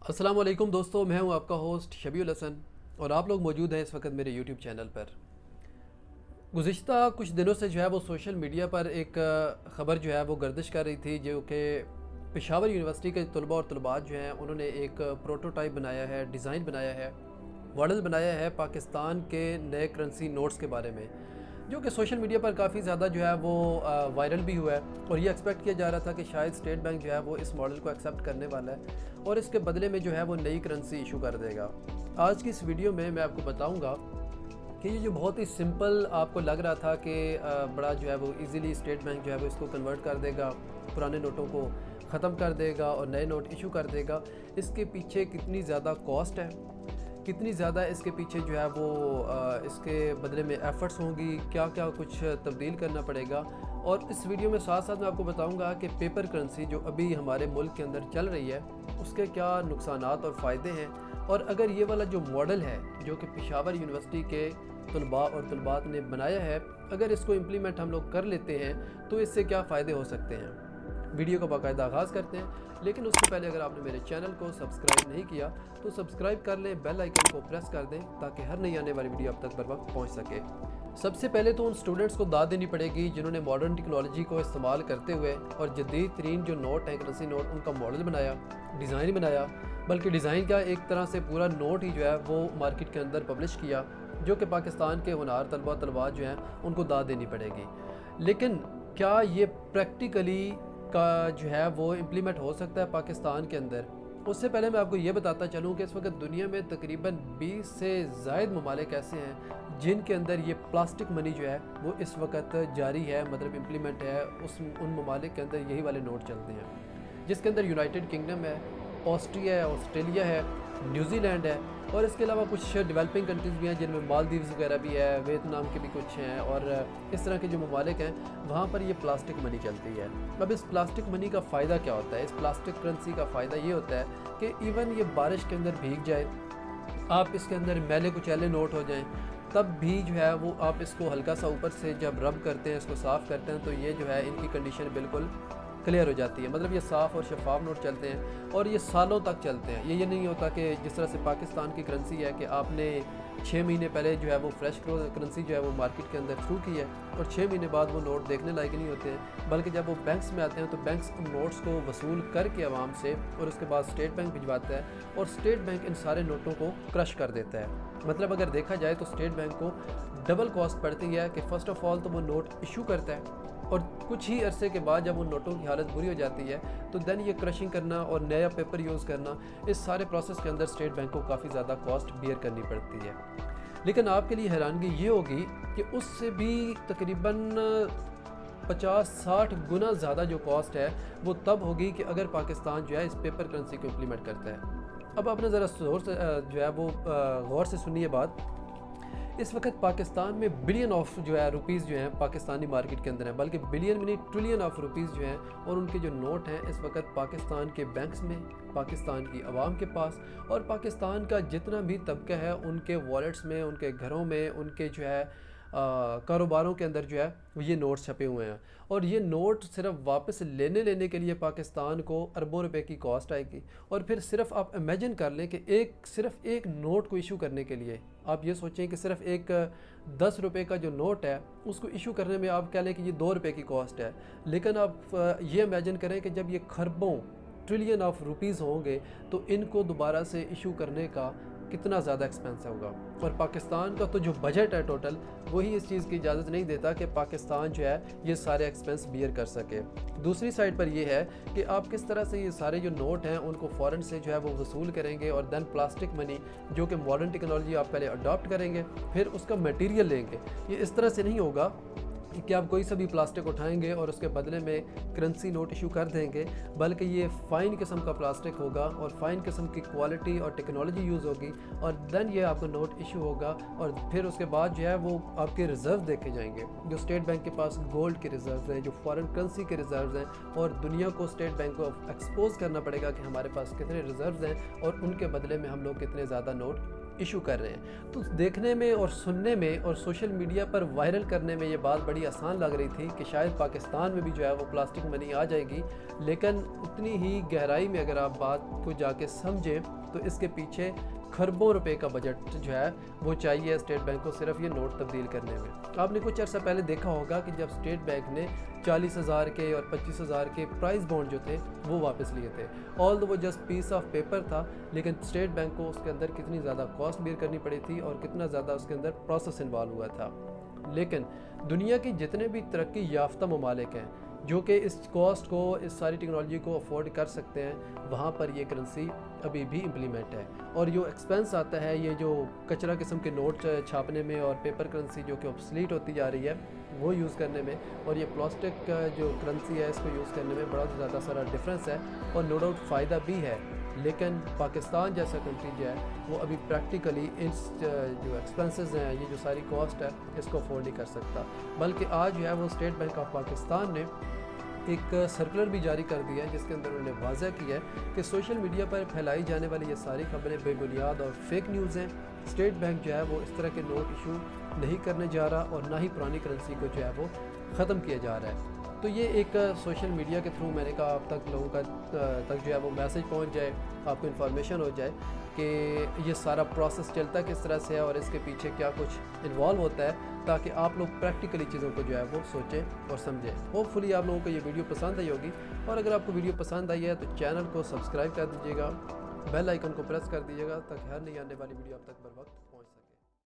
अस्सलाम वालेकुम दोस्तों, मैं हूं आपका होस्ट शबीउल हसन और आप लोग मौजूद हैं इस वक्त मेरे यूट्यूब चैनल पर। गुज़िश्ता कुछ दिनों से जो है वो सोशल मीडिया पर एक ख़बर जो है वो गर्दिश कर रही थी, जो कि पेशावर यूनिवर्सिटी के तलबा और तलबात जो हैं उन्होंने एक प्रोटोटाइप बनाया है, डिज़ाइन बनाया है, मॉडल बनाया है पाकिस्तान के नए करेंसी नोट्स के बारे में, जो कि सोशल मीडिया पर काफ़ी ज़्यादा जो है वो वायरल भी हुआ है। और ये एक्सपेक्ट किया जा रहा था कि शायद स्टेट बैंक जो है वो इस मॉडल को एक्सेप्ट करने वाला है और इसके बदले में जो है वो नई करेंसी इशू कर देगा। आज की इस वीडियो में मैं आपको बताऊंगा कि ये जो बहुत ही सिंपल आपको लग रहा था कि बड़ा जो है वो इजीली स्टेट बैंक जो है वो इसको कन्वर्ट कर देगा, पुराने नोटों को ख़त्म कर देगा और नए नोट इशू कर देगा, इसके पीछे कितनी ज़्यादा कॉस्ट है, कितनी ज़्यादा इसके पीछे जो है वो इसके बदले में एफ़र्ट्स होंगी, क्या क्या कुछ तब्दील करना पड़ेगा। और इस वीडियो में साथ साथ मैं आपको बताऊंगा कि पेपर करेंसी जो अभी हमारे मुल्क के अंदर चल रही है उसके क्या नुकसानात और फ़ायदे हैं, और अगर ये वाला जो मॉडल है जो कि पेशावर यूनिवर्सिटी के तलबा और तलबात ने बनाया है, अगर इसको इम्प्लीमेंट हम लोग कर लेते हैं तो इससे क्या फ़ायदे हो सकते हैं। वीडियो का बाकायदा आगाज़ करते हैं, लेकिन उससे पहले अगर आपने मेरे चैनल को सब्सक्राइब नहीं किया तो सब्सक्राइब कर लें, बेल आइकन को प्रेस कर दें ताकि हर नई आने वाली वीडियो आप तक बर वक्त पहुँच सके। सबसे पहले तो उन स्टूडेंट्स को दाद देनी पड़ेगी जिन्होंने मॉडर्न टेक्नोलॉजी को इस्तेमाल करते हुए और जदीद तरीन जो नोट है, करेंसी नोट, उनका मॉडल बनाया, डिज़ाइन बनाया, बल्कि डिज़ाइन का एक तरह से पूरा नोट ही जो है वो मार्केट के अंदर पब्लिश किया, जो कि पाकिस्तान के होनहार तलबा तलबात जो हैं उनको दाद देनी पड़ेगी। लेकिन क्या ये प्रैक्टिकली का जो है वो इम्प्लीमेंट हो सकता है पाकिस्तान के अंदर? उससे पहले मैं आपको ये बताता चलूँ कि इस वक्त दुनिया में तकरीबन 20 से ज़ायद ममालिक ऐसे हैं जिनके अंदर ये प्लास्टिक मनी जो है वो इस वक्त जारी है, मतलब इम्प्लीमेंट है। उन ममालिक के अंदर यही वाले नोट चलते हैं, जिसके अंदर यूनाइटेड किंगडम है, ऑस्ट्रिया है, ऑस्ट्रेलिया है, न्यूजीलैंड है, और इसके अलावा कुछ डेवलपिंग कंट्रीज़ भी हैं जिनमें मालदीव्स वगैरह भी है, वियतनाम के भी कुछ हैं, और इस तरह के जो ममालिक हैं वहाँ पर ये प्लास्टिक मनी चलती है। अब इस प्लास्टिक मनी का फ़ायदा क्या होता है? इस प्लास्टिक करेंसी का फ़ायदा ये होता है कि इवन ये बारिश के अंदर भीग जाए, आप इसके अंदर मैले कुचैले नोट हो जाएं, तब भी जो है वो आप इसको हल्का सा ऊपर से जब रब करते हैं, इसको साफ़ करते हैं, तो ये जो है इनकी कंडीशन बिल्कुल क्लियर हो जाती है। मतलब ये साफ़ और शफाफ नोट चलते हैं और ये सालों तक चलते हैं। ये नहीं होता कि जिस तरह से पाकिस्तान की करेंसी है कि आपने 6 महीने पहले जो है वो फ्रेश करेंसी जो है वो मार्केट के अंदर थ्रू की है और 6 महीने बाद वो नोट देखने लायक नहीं होते हैं, बल्कि जब वो बैंक्स में आते हैं तो बैंक्स उन नोट्स को वसूल करके आवाम से और उसके बाद स्टेट बैंक भिजवाता है और स्टेट बैंक इन सारे नोटों को क्रश कर देता है। मतलब अगर देखा जाए तो स्टेट बैंक को डबल कॉस्ट पड़ती है कि फ़र्स्ट ऑफ़ ऑल तो वो नोट इशू करता है और कुछ ही अरसे के बाद जब उन नोटों की हालत बुरी हो जाती है तो देन ये क्रशिंग करना और नया पेपर यूज़ करना, इस सारे प्रोसेस के अंदर स्टेट बैंक को काफ़ी ज़्यादा कॉस्ट बियर करनी पड़ती है। लेकिन आपके लिए हैरानगी ये होगी कि उससे भी तकरीबन 50-60 गुना ज़्यादा जो कॉस्ट है वो तब होगी कि अगर पाकिस्तान जो है इस पेपर करेंसी को इम्प्लीमेंट करता है। अब आपने ज़रा जोर से जो है वो गौर से सुनिए बात। इस वक्त पाकिस्तान में बिलियन ऑफ जो है रुपीज़ जो हैं पाकिस्तानी मार्केट के अंदर हैं, बल्कि बिलियन में नहीं ट्रिलियन ऑफ रुपीज़ जो हैं और उनके जो नोट हैं इस वक्त पाकिस्तान के बैंक्स में, पाकिस्तान की आवाम के पास, और पाकिस्तान का जितना भी तबका है उनके वॉलेट्स में, उनके घरों में, उनके जो है कारोबारों के अंदर जो है ये नोट छपे हुए हैं। और ये नोट सिर्फ वापस लेने के लिए पाकिस्तान को अरबों रुपए की कॉस्ट आएगी। और फिर सिर्फ आप इमेजिन कर लें कि सिर्फ एक नोट को इशू करने के लिए आप ये सोचें कि सिर्फ एक 10 रुपये का जो नोट है उसको इशू करने में आप कह लें कि ये 2 रुपये की कॉस्ट है। लेकिन आप ये इमेजिन करें कि जब ये खरबों ट्रिलियन ऑफ रुपीज़ होंगे तो इनको दोबारा से इशू करने का कितना ज़्यादा एक्सपेंस होगा। और पाकिस्तान का तो जो बजट है टोटल, वही इस चीज़ की इजाज़त नहीं देता कि पाकिस्तान जो है ये सारे एक्सपेंस बियर कर सके। दूसरी साइड पर ये है कि आप किस तरह से ये सारे जो नोट हैं उनको फ़ौरन से जो है वो वसूल करेंगे और देन प्लास्टिक मनी जो कि मॉडर्न टेक्नोलॉजी आप पहले अडॉप्ट करेंगे, फिर उसका मटेरियल लेंगे। ये इस तरह से नहीं होगा कि आप कोई सा भी प्लास्टिक उठाएंगे और उसके बदले में करेंसी नोट इशू कर देंगे, बल्कि ये फ़ाइन किस्म का प्लास्टिक होगा और फ़ाइन किस्म की क्वालिटी और टेक्नोलॉजी यूज़ होगी और देन ये आपको नोट इशू होगा। और फिर उसके बाद जो है वो आपके रिज़र्व देखे जाएंगे, जो स्टेट बैंक के पास गोल्ड के रिज़र्व हैं, जो फॉरेन करेंसी के रिज़र्व हैं, और दुनिया को स्टेट बैंक को एक्सपोज करना पड़ेगा कि हमारे पास कितने रिज़र्व हैं और उनके बदले में हम लोग कितने ज़्यादा नोट ایشو کر رہے ہیں۔ تو دیکھنے میں اور سننے میں اور سوشل میڈیا پر وائرل کرنے میں یہ بات بڑی آسان لگ رہی تھی کہ شاید پاکستان میں بھی جو ہے وہ پلاسٹک منی آ جائے گی، لیکن اتنی ہی گہرائی میں اگر آپ بات کو جا کے سمجھیں تو اس کے پیچھے کھربوں روپے کا بجٹ جو ہے وہ چاہیے اسٹیٹ بینک کو صرف یہ نوٹ تبدیل کرنے میں۔ آپ نے کچھ عرصہ پہلے دیکھا ہوگا کہ جب اسٹیٹ بینک نے 40,000 کے اور 25,000 کے پرائز بانڈ جو تھے وہ واپس لیے تھے، آل وہ جسٹ پیس آف پیپر تھا، لیکن اسٹیٹ بینک کو اس کے اندر کتنی زیادہ کاسٹ بیئر کرنی پڑی تھی اور کتنا زیادہ اس کے اندر پروسیس انوالو ہوا تھا۔ لیکن دنیا کی جتنے بھی ترقی یافتہ ممالک ہیں جو کہ اس کاسٹ کو، اس ساری ٹیکنالوجی کو افورڈ کر سکتے ہیں، وہاں پر یہ کرنسی ابھی بھی امپلیمنٹ ہے، اور جو ایکسپینس آتا ہے یہ جو کچرا قسم کے نوٹ چھاپنے میں اور پیپر کرنسی جو کہ obsolete ہوتی جا رہی ہے وہ یوز کرنے میں، اور یہ پلاسٹک جو کرنسی ہے اس کو یوز کرنے میں بڑا زیادہ سارا ڈفرینس ہے، اور نو ڈاؤٹ فائدہ بھی ہے، لیکن پاکستان جیسا کنٹری جو ہے وہ ابھی پریکٹیکلی اس جو ایکسپینسز ہیں، یہ جو ساری کاسٹ ہے اس کو افورڈ نہیں کر سکتا۔ بلکہ آج جو ہے وہ اسٹیٹ بینک آف پاکستان نے ایک سرکولر بھی جاری کر دیا ہے جس کے اندر انہوں نے واضح کیا ہے کہ سوشل میڈیا پر پھیلائی جانے والی یہ ساری خبریں بے بنیاد اور فیک نیوز ہیں۔ اسٹیٹ بینک جو ہے وہ اس طرح کے نوٹ ایشو نہیں کرنے جا رہا، اور نہ ہی پرانی کرنسی کو جو ہے وہ ختم کیا جا رہا ہے۔ تو یہ ایک سوشل میڈیا کے تھرو میں نے کہا آپ تک لوگوں کا تک جو ہے وہ میسج پہنچ جائے، آپ کو انفارمیشن ہو جائے کہ یہ سارا پروسیس چلتا کس طرح سے ہے اور اس کے پیچھے کیا کچھ انوالو ہوتا ہے، تاکہ آپ لوگ پریکٹیکلی چیزوں کو جو ہے وہ سوچیں اور سمجھیں۔ ہوپ فلی آپ لوگوں کو یہ ویڈیو پسند آئی ہوگی، اور اگر آپ کو ویڈیو پسند آئی ہے تو چینل کو سبسکرائب کر دیجیے گا، بیل آئیکن کو پریس کر دیجیے گا تاکہ ہر نئی آنے والی ویڈیو آپ تک بر وقت